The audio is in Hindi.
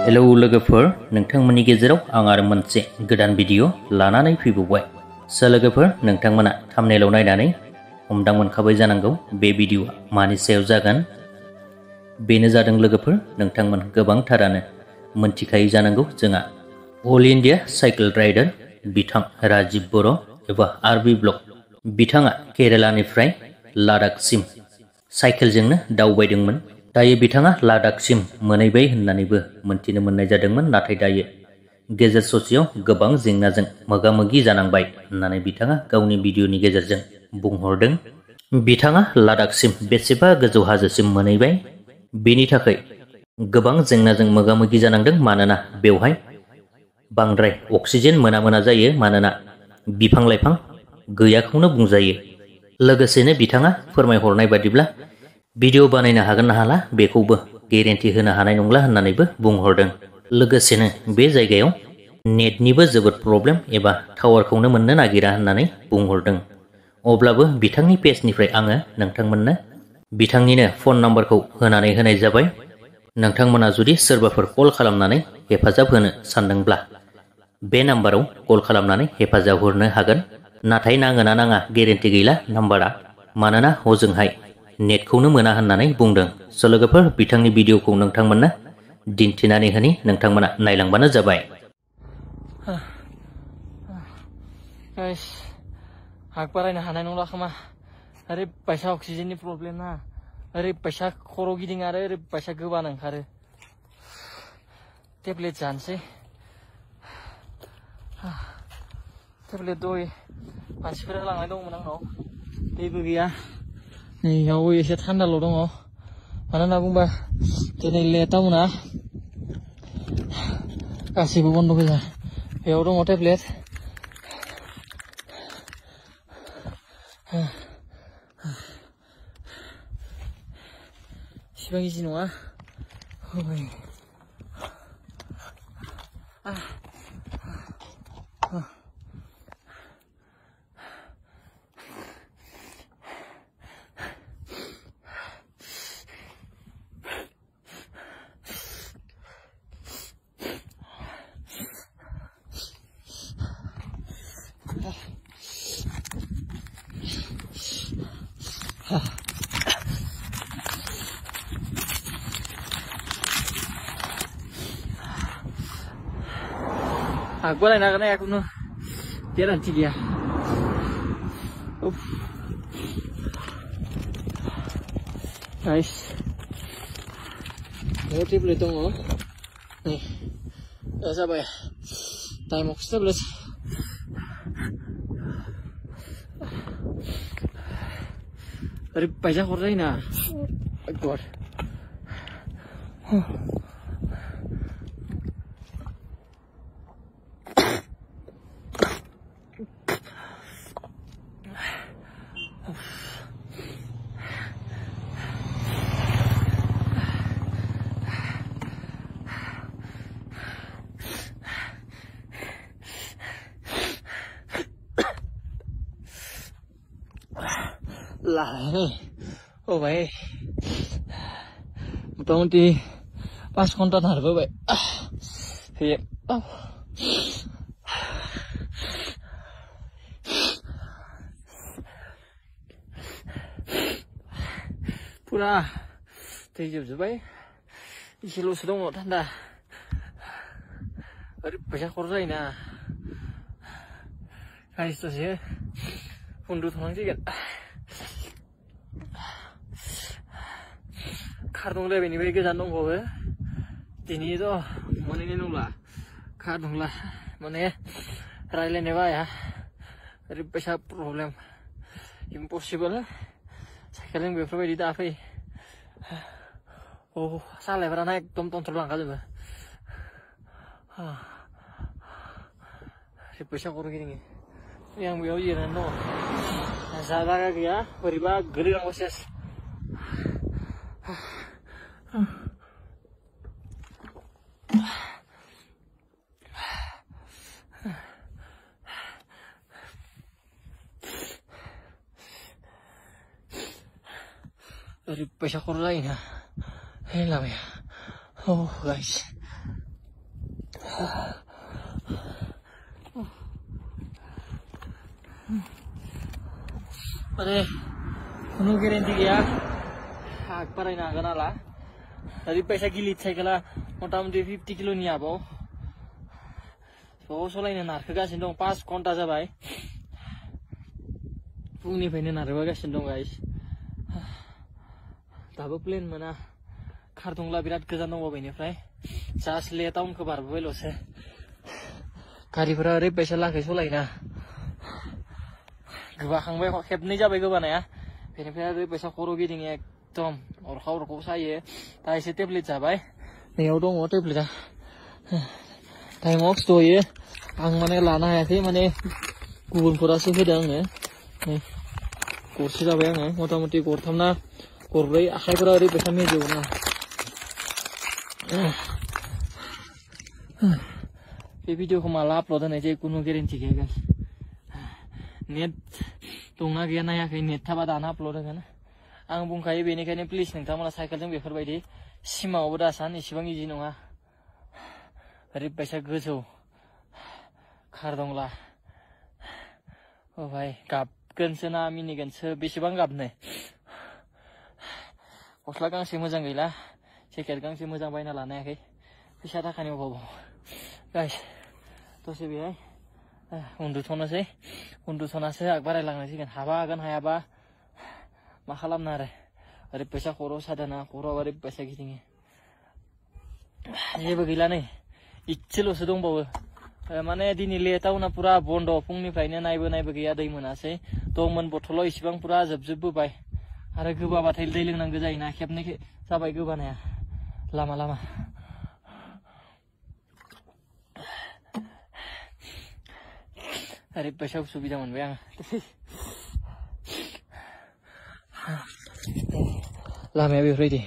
हेलौ लोगोफोर, नोंथांमोननि गेजेराव आं आरो मोनसे गोदान भिडिअ लानानै फैबावबाय। लोगोफोर, नोंथांमोना थाम्बनेलाव नायनानै हमदां मोनखाबाय जानांगौ बे भिडिअआ मानि सायाव जागोन। बेनो जादों लोगोफोर, नोंथांमोन गोबांथारानो मोनथिखायो जानांगौ जोंहा अल इन्डिया साइकेल राइडार बिथां राजिब बर' एबा आरबि ब्लग बिथाङा केरेलानिफ्राय लादाखसिम साइकेलजोंनो दावबायदोंमोन। दायो बिथाङा लादाखसिम मोनहैबाय होननानैबो मोनथिनो मोननाय जादोंमोन, नाथाय दायो गेजेर ससेयाव गोबां जेंनाजों मोगा-मोगि जानांबाय होननानै बिथाङा गावनि भिडिअनि गेजेरजों बुंहरदों। बिथाङा लादाखसिम बेसेबा गोजौ हाजोसिम मोनहैबाय, बेनि थाखाय गोबां जेंनाजों मोगा-मोगि जानांदों। मानोना बेवहाय बांद्राय अक्सिजेन मोना जायो, मानोना बिफां-लाइफां गैयाखौनो बुंजायो। लोगोसेनो बिथाङा फोरमायहरनाय बादिब्ला भिडिअ बानायनो हागोन ना हाला बेखौबो गेरेन्टि होनो हानाय नंला होननानैबो बुंहरदों। लोगोसेनो बे जायगायाव नेटनिबो जोबोद प्रब्लेम एबा टावारखौनो मोननो नागिरा होननानै बुंहरदों। अब्लाबो बिथांनि पेजनिफ्राय आङो नोंथांमोननो बिथांनिनो फन नाम्बारखौ होनानै होनाय जाबाय। नोंथांमोना जुदि सोरबाफोर कल खालामनानै हेफाजाब होनो सानदोंब्ला बे नाम्बाराव कल खालामनानै हेफाजाब हरनो हागोन। नाथाय नाङोना नाङा गेरेन्टि गैला नाम्बारा, मानोना हजोंहाय नेटखौनो मोना होननानै बुंदों। लोगोफोर, बिथांनि भिडिअखौ नोंथांमोननो दिन्थिनानै होनि, नोंथांमोना नायलांबानो जाबाय। हाक बारायनो हानाय नंला खोमा, ओरैबायसा अक्सिजेननि प्रब्लेम ना, ओरैबायसा खर' गिदिङो आरो ओरैबायसा गोबानो ओंखारो। टेब्लेट जानोसै। टेब्लेट दय मानसिफोरा लांनाय दंमोन आंनाव, दैबो गैया। नैयाव एसे थान्दाल' दङ। मानो होनना बुंबा दिनै लेटावना गासैबो बन्द' गोजा। बेयाव दङ टेब्लेट। इसिबां इजि नङा। Aku lain akan aku nu dia nanti dia. Nice. Ini triple itu ngoh. Nih, ya siapa ya? Time of 11. Dari pajak orang ini, God. Lah ini, oh baik, mudah-mudahan pas kontak harga baik. Iya, pura, terjadi baik. Isi lu sedang mau tanda, banyak korban ini. Guys, tuh sih, pundu thong sih kan. Karung le bini bege jantung gue, ini itu mana ini nula, karung lah, mana railnya neva ya, dari besar problem, impossible, sekarang gue perlu di tapi, oh salah karena naik tom terbang kali gue, dari besar kurang gini, yang gue uji nano, salah kagak ya, beriba gede orang proses. ओरैबायसा खर' जायोना हे लामाया गाइस माने खुनु गेरेन्टि गैया आग बारायनो हागोन हाला ओरैबायसा गिलिर साइकेला मथा मथि 50 किल'नि आबाव ज' सलायनो नारखोगासिनो दं 5 घन्टा जाबाय फुंनिफ्रायनो नारखोगासिनो दं गाइस दाबो प्लेन मोना खारदुंला बिराद गोजान दङ बेनिफ्राय जास्ट ले टाउनखौ बारबोबायल'सो गारिफोरा ओरैबायसा लाखै सलायोना गोबाखांबाय खेबनै जाबाय गोबानाया बेनिफ्राय ओरैबायसा खर' गिदिङो एकदम अरखा अरखौ सायो दा एसे टेब्लेट जाबाय नैयाव दङ टेब्लेटआ टाइमाव खिथ'यो आं माने लानो हायाखै माने गुबुनफोरासो होदों आंनो गरसे जाबाय आङो मथा मथि गरथाम ना गरब्रै आखाइफोरा ओरैबायसा मेजौना बे भिडिअखौ माला आपल'ड होनाय जायो कुनु गेरेन्टि गैया गाइस नेट दंना गैया नायाखै नेट थाबा दाना आपल'ड होगोन आं बुंखायो बेनिखायनो प्लिज नोंथांमोना साइकेलजों बेफोरबायदि सिमाङावबो दासान इसेबां इजि नङा ओरैबायसा गोजौ खारदंला भाई गाबगोनसो ना मिनिगोनसो बेसेबां गाबनो गस्ला गांसे मोजां गैला जेकेट गांसे मोजां बायना लानो हायाखै फैसा थाखानि अभाबाव गाइस दसे बेहाय उन्दुथ'नासो आग बारायलांनांसिगोन हाबा हागोन हायाबा मा खालामनो आरो ओरैबायसा खर' सादोना खर'आ ओरैबायसा गिदिङो जेबो गैला नै इसेल'सो दंबावो माने दिनै ले टाउना पुरा बन्द फुंनिफ्रायनो नायबो गैया दै मोनासै दंमोन बथलाव इसिबां पुरा जोबजोबबोबाय आरो गोबाबाथाय दै लोंनांगौ जायोना खेबनै जाबाय गोबानाया लामा ओरैबायसा उसुबिदा मोनबाय आं लामाया बेफोरबायदि